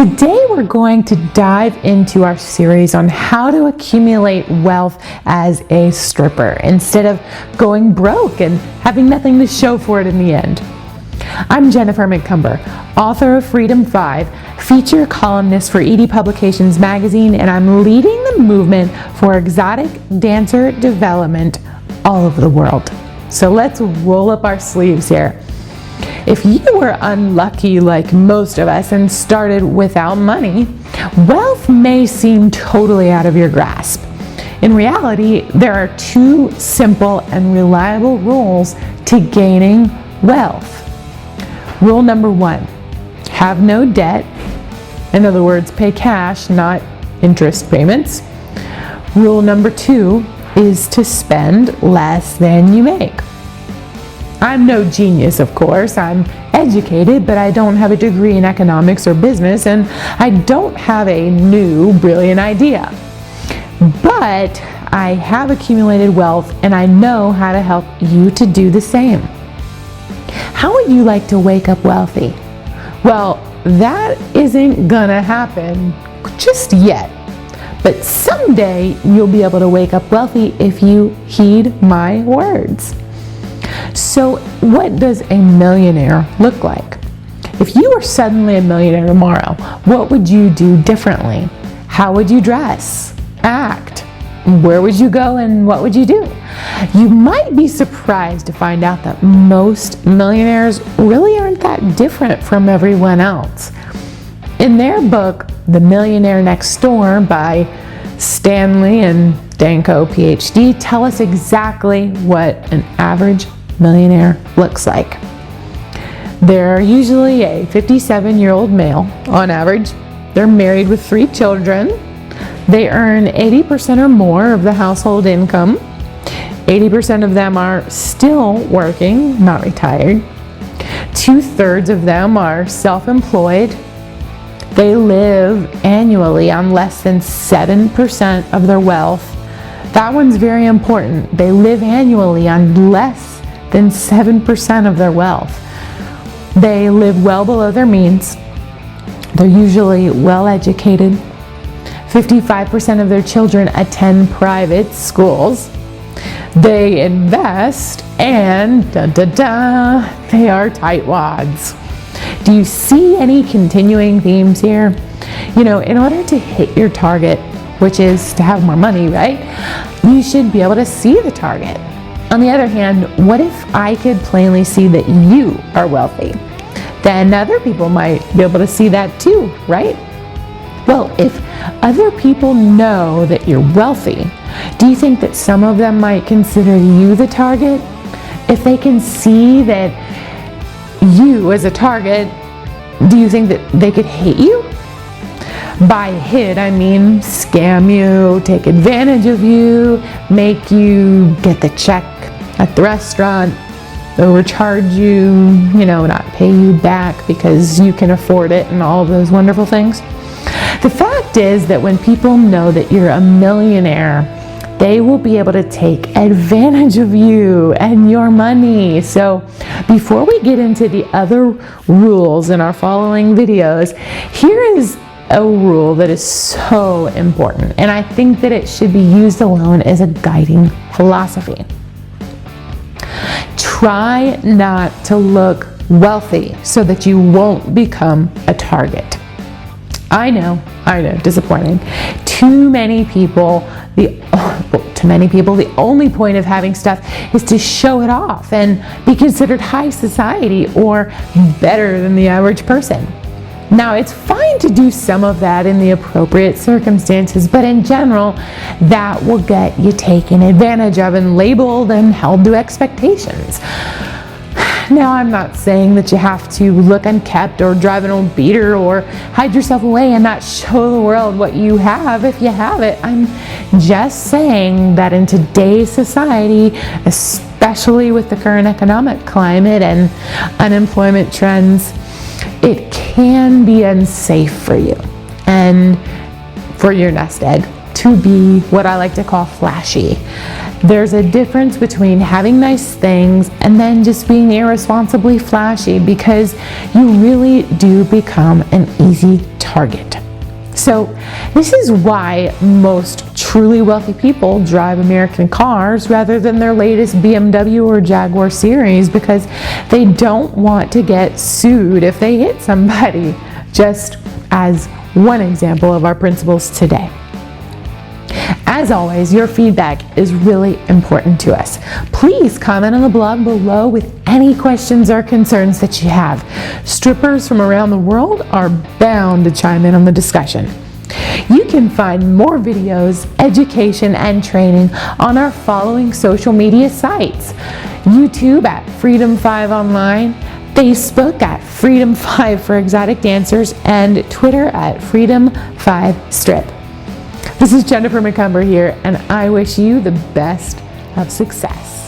Today we're going to dive into our series on how to accumulate wealth as a stripper instead of going broke and having nothing to show for it in the end. I'm Jennifer McCumber, author of Freedom 5, feature columnist for ED Publications magazine, and I'm leading the movement for exotic dancer development all over the world. So let's roll up our sleeves here. If you were unlucky like most of us and started without money, wealth may seem totally out of your grasp. In reality, there are two simple and reliable rules to gaining wealth. Rule number 1, have no debt. In other words, pay cash, not interest payments. Rule number 2 is to spend less than you make. I'm no genius, of course. I'm educated, but I don't have a degree in economics or business, and I don't have a new, brilliant idea. But I have accumulated wealth, and I know how to help you to do the same. How would you like to wake up wealthy? Well, that isn't gonna happen just yet. But someday you'll be able to wake up wealthy if you heed my words. So what does a millionaire look like? If you were suddenly a millionaire tomorrow, what would you do differently? How would you dress, act? Where would you go and what would you do? You might be surprised to find out that most millionaires really aren't that different from everyone else. In their book, The Millionaire Next Door by Stanley and Danko, PhD, tell us exactly what an average millionaire looks like. They're usually a 57-year-old male on average. They're married with 3 children. They earn 80% or more of the household income. 80% of them are still working, not retired. 2/3 of them are self-employed. They live annually on less than 7% of their wealth. That one's very important. They live annually on less than 7% of their wealth. They live well below their means. They're usually well educated. 55% of their children attend private schools. They invest and they are tightwads. Do you see any continuing themes here? You know, in order to hit your target, which is to have more money, right? You should be able to see the target. On the other hand, what if I could plainly see that you are wealthy? Then other people might be able to see that too, right? Well, if other people know that you're wealthy, do you think that some of them might consider you the target? If they can see that you as a target, do you think that they could hit you? By hit, I mean scam you, take advantage of you, make you get the check at the restaurant, overcharge you, not pay you back because you can afford it and all of those wonderful things. The fact is that when people know that you're a millionaire, they will be able to take advantage of you and your money. So before we get into the other rules in our following videos, here is a rule that is so important, and I think that it should be used alone as a guiding philosophy. Try not to look wealthy so that you won't become a target. I know, disappointing. To many people, the only point of having stuff is to show it off and be considered high society or better than the average person. Now, it's fine to do some of that in the appropriate circumstances, but in general, that will get you taken advantage of and labeled and held to expectations. Now, I'm not saying that you have to look unkept or drive an old beater or hide yourself away and not show the world what you have if you have it. I'm just saying that in today's society, especially with the current economic climate and unemployment trends, it can be unsafe for you and for your nest egg to be what I like to call flashy. There's a difference between having nice things and then just being irresponsibly flashy, because you really do become an easy target. So this is why most truly wealthy people drive American cars rather than their latest BMW or Jaguar series, because they don't want to get sued if they hit somebody, just as one example of our principles today. As always, your feedback is really important to us. Please comment on the blog below with any questions or concerns that you have. Strippers from around the world are bound to chime in on the discussion. You can find more videos, education, and training on our following social media sites: YouTube at Freedom 5 Online, Facebook at Freedom 5 for Exotic Dancers, and Twitter at Freedom 5 Strip. This is Jennifer McCumber here, and I wish you the best of success.